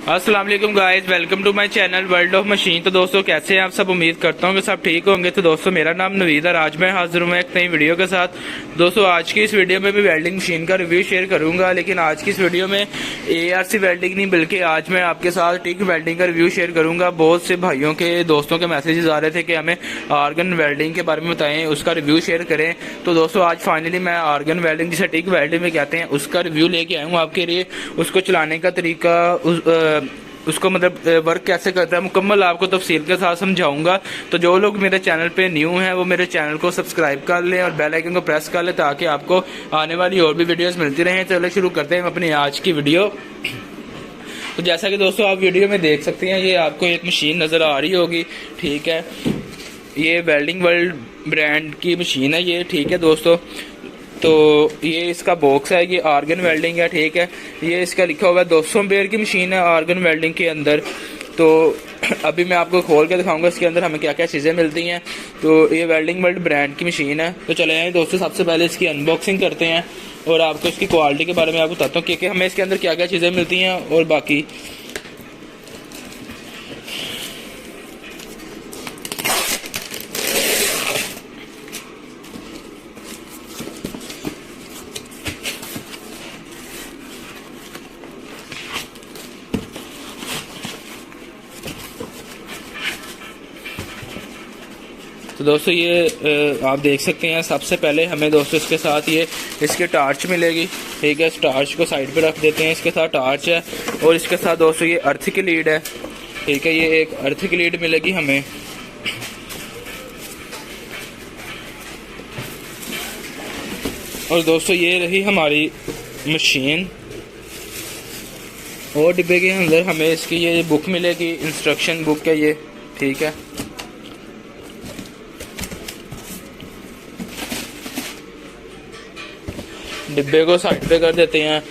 अस्सलाम वालेकुम guys, welcome to my channel world of machine. तो दोस्तों कैसे हैं आप सब? उम्मीद करता हूँ कि सब ठीक होंगे। तो दोस्तों मेरा नाम नवीद है, आज मैं हाजिर हूँ एक नई वीडियो के साथ। दोस्तों आज की इस वीडियो में भी वेल्डिंग मशीन का रिव्यू शेयर करूंगा, लेकिन आज की इस वीडियो में ARC वेल्डिंग नहीं बल्कि आज मैं आपके साथ टिक वेल्डिंग का रिव्यू शेयर करूंगा। बहुत से भाइयों के दोस्तों के मैसेजेस आ रहे थे कि हमें आर्गन वेल्डिंग के बारे में बताएं, उसका रिव्यू शेयर करें। तो दोस्तों आज फाइनली मैं आर्गन वेल्डिंग जिसे टिक वेल्डिंग में कहते हैं उसका रिव्यू लेके आया हूँ आपके लिए। उसको चलाने का तरीका, उसको मतलब वर्क कैसे करता है मुकम्मल आपको तफसील के साथ समझाऊंगा। तो जो लोग मेरे चैनल पे न्यू हैं वो मेरे चैनल को सब्सक्राइब कर लें और बेल आइकन को प्रेस कर लें ताकि आपको आने वाली और भी वीडियोस मिलती रहें। चलो शुरू करते हैं अपनी आज की वीडियो। तो जैसा कि दोस्तों आप वीडियो में देख सकते हैं, ये आपको एक मशीन नज़र आ रही होगी, ठीक है। ये वेल्डिंग वर्ल्ड ब्रांड की मशीन है ये, ठीक है दोस्तों। तो ये इसका बॉक्स है, ये आर्गन वेल्डिंग है, ठीक है। ये इसका लिखा हुआ है 200 एम्पेयर की मशीन है आर्गन वेल्डिंग के अंदर। तो अभी मैं आपको खोल के दिखाऊंगा इसके अंदर हमें क्या क्या चीज़ें मिलती हैं। तो ये वेल्डिंग वर्ल्ड ब्रांड की मशीन है। तो चले आए दोस्तों, सबसे पहले इसकी अनबॉक्सिंग करते हैं और आपको इसकी क्वालिटी के बारे में आपको बताता हूँ कि हमें इसके अंदर क्या क्या चीज़ें मिलती हैं और बाकी। तो दोस्तों ये आप देख सकते हैं, सबसे पहले हमें दोस्तों इसके साथ ये इसके टार्च मिलेगी, ठीक है। इस टार्च को साइड पे रख देते हैं। इसके साथ टार्च है और इसके साथ दोस्तों ये अर्थ की लीड है, ठीक है। ये एक अर्थ की लीड मिलेगी हमें। और दोस्तों ये रही हमारी मशीन। और डिब्बे के अंदर हमें इसकी ये बुक मिलेगी, इंस्ट्रक्शन बुक है ये, ठीक है। डिब्बे को साइड पे कर देते हैं।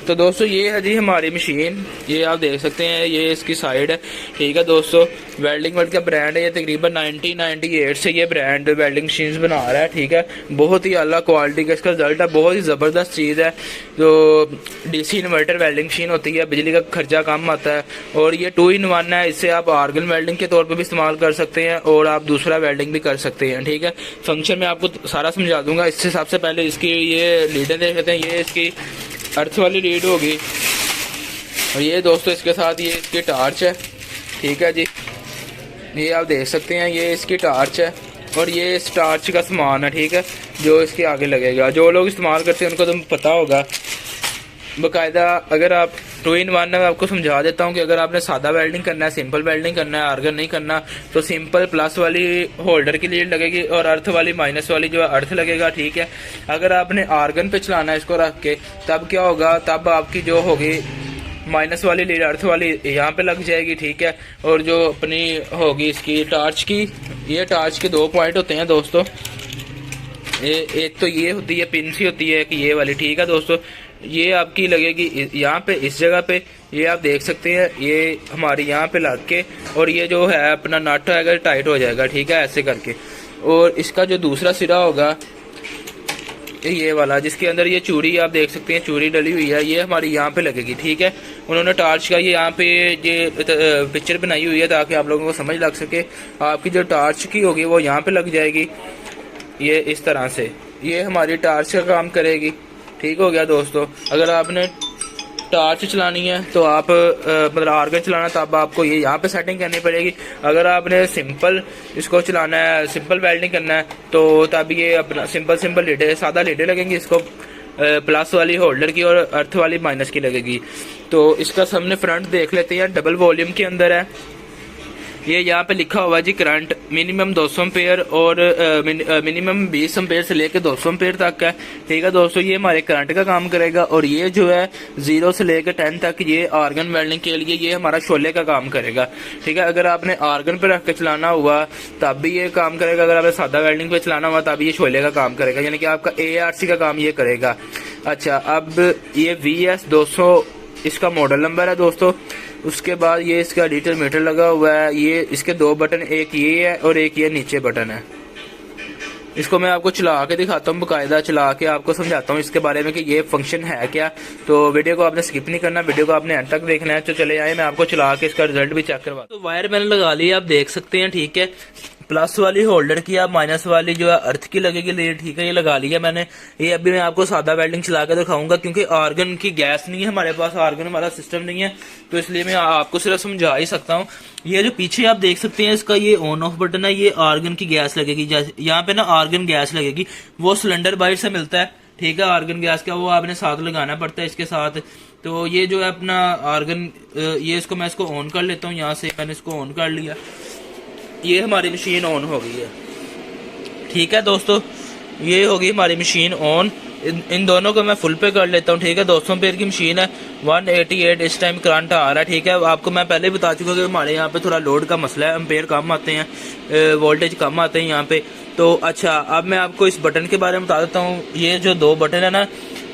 तो दोस्तों ये है जी हमारी मशीन, ये आप देख सकते हैं, ये इसकी साइड है, ठीक है दोस्तों। वेल्डिंग वर्ल्ड का ब्रांड है ये, तकरीबन 1998 से ये ब्रांड वेल्डिंग मशीन्स बना रहा है, ठीक है। बहुत ही अला क्वालिटी का इसका रिजल्ट है, बहुत ही ज़बरदस्त चीज़ है। जो DC इन्वर्टर वेल्डिंग मशीन होती है, बिजली का खर्चा कम आता है और ये 2 in 1 है। इससे आप आर्गन वेल्डिंग के तौर पर भी इस्तेमाल कर सकते हैं और आप दूसरा वेल्डिंग भी कर सकते हैं, ठीक है। फंक्शन में आपको सारा समझा दूंगा। इससे सबसे पहले इसकी ये लीडें देख लेते हैं। ये इसकी अर्थ वाली लीड होगी और ये दोस्तों इसके साथ ये इसकी टार्च है, ठीक है जी। ये आप देख सकते हैं, ये इसकी टार्च है और ये इस टार्च का सामान है, ठीक है, जो इसके आगे लगेगा। जो लोग इस्तेमाल करते हैं उनको तो पता होगा बाकायदा। अगर आप 2 in 1 में आपको समझा देता हूँ कि अगर आपने सादा वेल्डिंग करना है, सिंपल वेल्डिंग करना है, आर्गन नहीं करना, तो सिंपल प्लस वाली होल्डर की लीड लगेगी और अर्थ वाली माइनस वाली जो है अर्थ लगेगा, ठीक है। अगर आपने आर्गन पे चलाना है इसको रख के, तब क्या होगा, तब आपकी जो होगी माइनस वाली लीड अर्थ वाली यहाँ पे लग जाएगी, ठीक है। और जो अपनी होगी इसकी टार्च की, ये टार्च के 2 पॉइंट होते हैं दोस्तों। एक तो ये होती है पिन सी होती है, एक ये वाली, ठीक है दोस्तों। ये आपकी लगेगी यहाँ पे, इस जगह पे, ये आप देख सकते हैं। ये हमारी यहाँ पे लग के और ये जो है अपना नट है टाइट हो जाएगा, ठीक है, ऐसे करके। और इसका जो दूसरा सिरा होगा ये वाला, जिसके अंदर ये चूड़ी आप देख सकते हैं, चूड़ी डली हुई है, ये हमारी यहाँ पे लगेगी, ठीक है। उन्होंने टार्च का ये यहाँ पे ये पिक्चर बनाई हुई है ताकि आप लोगों को समझ लग सके। आपकी जो टार्च की होगी वो यहाँ पे लग जाएगी, ये इस तरह से। ये हमारी टार्च का काम करेगी, ठीक हो गया दोस्तों। अगर आपने टार्च चलानी है तो आप मतलब आर्गन चलाना, तब आपको ये यहाँ पे सेटिंग करनी पड़ेगी। अगर आपने सिंपल इसको चलाना है, सिंपल वेल्डिंग करना है, तो तब ये अपना सिंपल लीडे, सादा लीडे लगेंगी। इसको प्लस वाली होल्डर की और अर्थ वाली माइनस की लगेगी। तो इसका सामने फ्रंट देख लेते हैं, डबल वॉल्यूम के अंदर है। ये यहाँ पे लिखा हुआ है जी करंट मिनिमम 200 एम्पेयर और मिनिमम 20 एम्पेयर से लेकर 200 एम्पेयर तक है, ठीक है दोस्तों। ये हमारे करंट का काम करेगा और ये जो है 0 से लेकर 10 तक ये आर्गन वेल्डिंग के लिए ये हमारा शोले का काम करेगा, ठीक है। अगर आपने आर्गन पे रख के चलाना हुआ तब भी ये काम करेगा, अगर आपने सादा वेल्डिंग पे चलाना हुआ तब ये शोले का काम करेगा, यानी कि आपका ARC का काम ये करेगा। अच्छा, अब ये VS 200 इसका मॉडल नंबर है दोस्तों। उसके बाद ये इसका डिजिटल मीटर लगा हुआ है। ये इसके 2 बटन, एक ये है और एक ये नीचे बटन है, इसको मैं आपको चला के दिखाता हूँ, बाकायदा चला के आपको समझाता हूँ इसके बारे में कि ये फंक्शन है क्या। तो वीडियो को आपने स्किप नहीं करना, वीडियो को आपने एंड तक देखना है। तो चले आए, मैं आपको चला के इसका रिजल्ट भी चेक करवा। तो वायर मैंने लगा ली, आप देख सकते हैं, ठीक है। प्लस वाली होल्डर की, आप माइनस वाली जो है अर्थ की लगेगी, ठीक है, ये लगा लिया मैंने। ये अभी मैं आपको सादा वेल्डिंग चला के दिखाऊंगा, क्योंकि आर्गन की गैस नहीं है हमारे पास, आर्गन वाला सिस्टम नहीं है, तो इसलिए मैं आपको सिर्फ समझा ही सकता हूँ। ये जो पीछे आप देख सकते हैं, इसका ये ऑन ऑफ बटन है, ये आर्गन की गैस लगेगी। जैसे यहाँ पे ना आर्गन गैस लगेगी, वो सिलेंडर बाहर से मिलता है, ठीक है, आर्गन गैस का, वो आपने साथ लगाना पड़ता है इसके साथ। तो ये जो है अपना आर्गन, ये इसको मैं इसको ऑन कर लेता हूँ। यहाँ से मैंने इसको ऑन कर लिया, ये हमारी मशीन ऑन हो गई है, ठीक है दोस्तों, ये होगी हमारी मशीन ऑन। इन दोनों को मैं फुल पे कर लेता हूँ, ठीक है। 200 एम्पेयर की मशीन है, 188 इस टाइम करंट आ रहा है, ठीक है। आपको मैं पहले बता चुका कि हमारे यहाँ पे थोड़ा लोड का मसला है, एम्पेयर कम आते हैं, वोल्टेज कम आते हैं यहाँ पे। तो अच्छा, अब मैं आपको इस बटन के बारे में बता देता हूँ। ये जो 2 बटन है ना,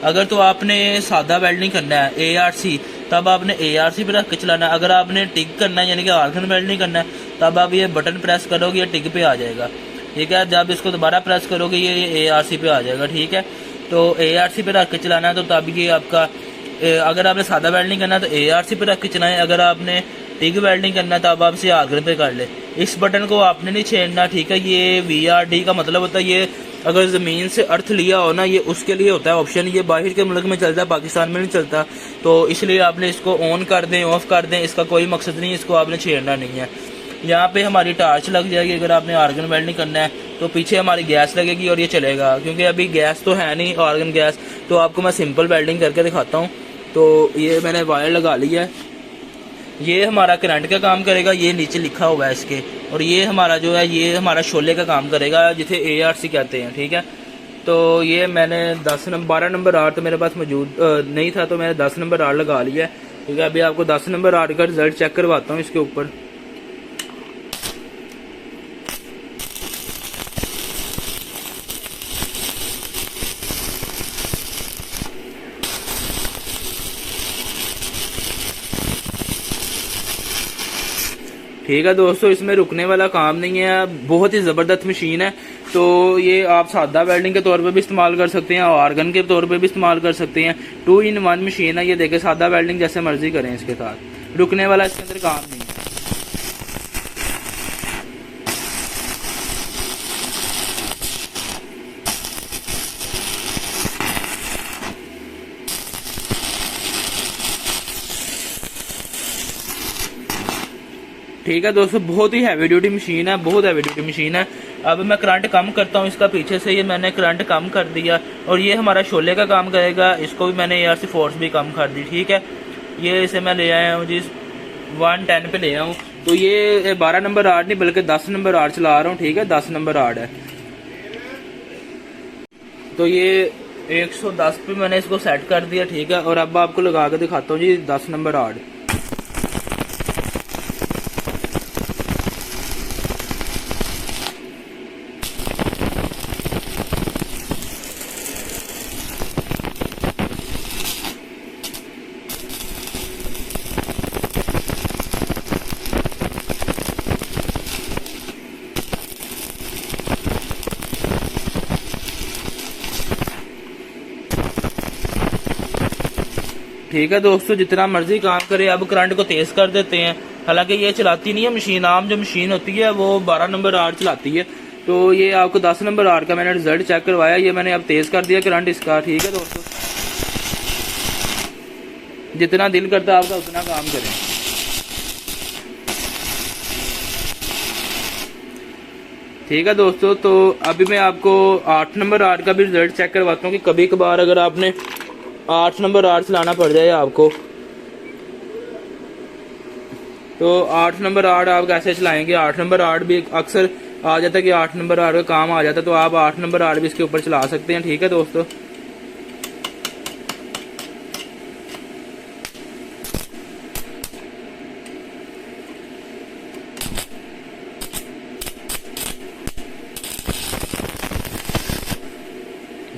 अगर तो आपने सादा वेल्डिंग करना है ARC, तब आपने ARC पे रख के चलाना है। अगर आपने टिक करना है यानी कि आर्गन वेल्डिंग करना है, तब आप ये बटन प्रेस करोगे, ये टिक पे आ जाएगा, ठीक है। जब इसको दोबारा प्रेस करोगे, ये ARC पे आ जाएगा, ठीक है। तो ARC पे रख के चलाना है, तो तब ये आपका, अगर आपने सादा वेल्डिंग करना है तो ARC पे रख के चलाएं, अगर आपने टिग वेल्डिंग करना है तब आप इसे आर्गन पे कर ले। इस बटन को आपने नहीं छेड़ना, ठीक है। ये VRD का मतलब होता है, ये अगर जमीन से अर्थ लिया हो ना, ये उसके लिए होता है ऑप्शन। ये बाहर के मुल्क में चलता है, पाकिस्तान में नहीं चलता, तो इसलिए आपने इसको ऑन कर दें, ऑफ कर दें, इसका कोई मकसद नहीं, इसको आपने छेड़ना नहीं है। यहाँ पे हमारी टार्च लग जाएगी, अगर आपने आर्गन वेल्डिंग करना है तो पीछे हमारी गैस लगेगी और ये चलेगा, क्योंकि अभी गैस तो है नहीं, आर्गन गैस। तो आपको मैं सिंपल वेल्डिंग करके दिखाता हूँ। तो ये मैंने वायर लगा लिया है, ये हमारा करंट का काम करेगा, ये नीचे लिखा हुआ है इसके। और ये हमारा जो है, ये हमारा शोले का काम करेगा, जिसे ARC कहते हैं, ठीक है। तो ये मैंने 12 नंबर आर तो मेरे पास मौजूद नहीं था, तो मैंने 10 नंबर आर लगा लिया है, ठीक है। अभी आपको 10 नंबर आर का रिजल्ट चेक करवाता हूँ इसके ऊपर। ठीक है दोस्तों, इसमें रुकने वाला काम नहीं है, बहुत ही ज़बरदस्त मशीन है। तो ये आप सादा वेल्डिंग के तौर पे भी इस्तेमाल कर सकते हैं और आर्गन के तौर पे भी इस्तेमाल कर सकते हैं। 2 in 1 मशीन है ये, देखे, सादा वेल्डिंग जैसे मर्जी करें इसके साथ, रुकने वाला इसके अंदर काम नहीं है। ठीक है दोस्तों, बहुत ही हैवी ड्यूटी मशीन है, बहुत हैवी ड्यूटी मशीन है। अब मैं करंट कम करता हूँ इसका, पीछे से ये मैंने करंट कम कर दिया, और ये हमारा शोले का काम करेगा, इसको भी मैंने ARC फोर्स भी कम कर दी, ठीक है। ये इसे मैं ले आया हूँ जी 110 पे ले आया हूँ। तो ये 12 नंबर आर्ड नहीं बल्कि 10 नंबर आर्ड चला रहा हूँ, ठीक है, 10 नंबर आर्ड है। तो ये 110 पे मैंने इसको सेट कर दिया, ठीक है। और अब आपको लगा के दिखाता हूँ जी 10 नंबर आर्ड। ठीक है दोस्तों, जितना मर्जी काम करे। अब करंट को तेज कर देते हैं, हालांकि ये चलाती नहीं है मशीन, आम जो मशीन होती है वो 12 नंबर आर चलाती है। तो ये आपको 10 नंबर आर का मैंने रिजल्ट चेक करवाया, ये मैंने अब तेज कर दिया करंट इसका, ठीक है दोस्तों। जितना दिल करता है आपका उतना काम करें। ठीक है दोस्तों, तो अभी मैं आपको 8 नंबर आर का भी रिजल्ट चेक करवाता हूँ कि कभी कभार अगर आपने 8 नंबर आर चलाना पड़ जाए आपको, तो 8 नंबर आर्ड आप कैसे चलाएंगे। 8 नंबर आर्ड भी अक्सर आ जाता है कि 8 नंबर आर्ड का काम आ जाता है, तो आप 8 नंबर आर्ड भी इसके ऊपर चला सकते हैं। ठीक है दोस्तों,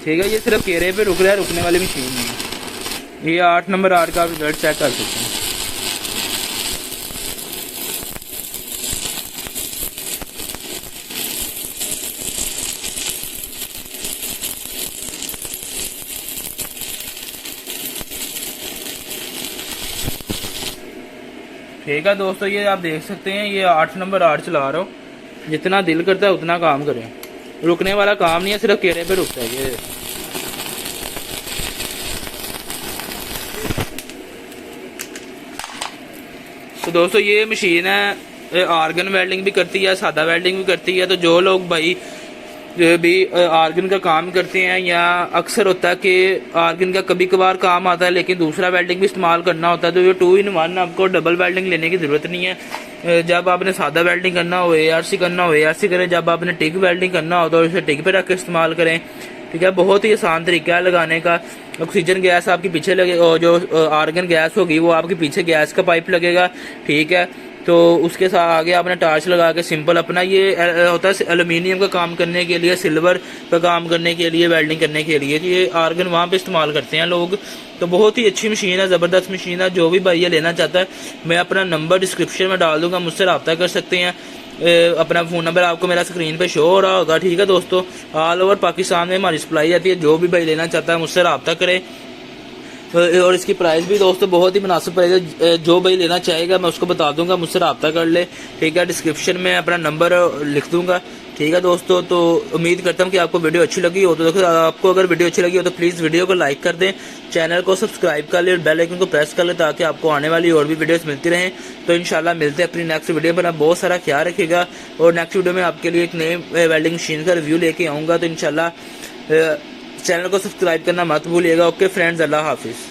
ठीक है। ये सिर्फ केरे पे रुक रहा है, रुकने वाली मशीन नहीं है। ये 8 नंबर आर्ड का रिजल्ट चेक कर सकते हैं। ठीक है दोस्तों, ये आप देख सकते हैं, ये 8 नंबर 8 चला रहा हूँ। जितना दिल करता है उतना काम करें, रुकने वाला काम नहीं है, सिर्फ केरे पे रुकता है ये। तो दोस्तों ये मशीन है आर्गन वेल्डिंग भी करती है, सादा वेल्डिंग भी करती है। तो जो लोग भाई भी आर्गन का काम करते हैं, या अक्सर होता है कि आर्गन का कभी कभार काम आता है लेकिन दूसरा वेल्डिंग भी इस्तेमाल करना होता है, तो ये 2 in 1, आपको डबल वेल्डिंग लेने की ज़रूरत नहीं है। जब आपने सादा वेल्डिंग करना हो, ARC करना हो ARC करें, जब आपने टिक वेल्डिंग करना हो तो इसे टिक पे रख के इस्तेमाल करें। ठीक है, बहुत ही आसान तरीका है लगाने का। ऑक्सीजन गैस आपके पीछे लगे, और जो आर्गन गैस होगी वो आपके पीछे गैस का पाइप लगेगा। ठीक है, तो उसके साथ आगे आपने टार्च लगा के सिंपल अपना, ये होता है एल्यूमिनियम का काम करने के लिए, सिल्वर का काम करने के लिए, वेल्डिंग करने के लिए, ये आर्गन वहाँ पे इस्तेमाल करते हैं लोग। तो बहुत ही अच्छी मशीन है, ज़बरदस्त मशीन है। जो भी भाई ये लेना चाहता है, मैं अपना नंबर डिस्क्रिप्शन में डाल दूंगा, मुझसे रब्ता कर सकते हैं। अपना फ़ोन नंबर आपको मेरा स्क्रीन पे शो हो रहा होगा। ठीक है दोस्तों, ऑल ओवर पाकिस्तान में हमारी सप्लाई आती है। जो भी भाई लेना चाहता है मुझसे रब्ता करे, और इसकी प्राइस भी दोस्तों बहुत ही मुनासिब प्राइस है। जो भाई लेना चाहेगा मैं उसको बता दूंगा, मुझसे रब्ता कर ले। ठीक है, डिस्क्रिप्शन में अपना नंबर लिख दूंगा। ठीक है दोस्तों, तो उम्मीद करता हूँ कि आपको वीडियो अच्छी लगी हो। तो देखो, आपको अगर वीडियो अच्छी लगी हो तो प्लीज़ वीडियो को लाइक कर दें, चैनल को सब्सक्राइब कर ले और बेल आइकन को प्रेस कर ले, ताकि आपको आने वाली और भी वीडियोस मिलती रहें। तो इंशाल्लाह मिलते हैं अपनी नेक्स्ट वीडियो पर। आप बहुत सारा ख्याल रखिएगा, और नेक्स्ट वीडियो में आपके लिए एक नए वेल्डिंग मशीन का रिव्यू लेके आऊँगा। तो इंशाल्लाह चैनल को सब्सक्राइब करना मत भूलिएगा। ओके फ्रेंड्स, अल्लाह हाफिज़।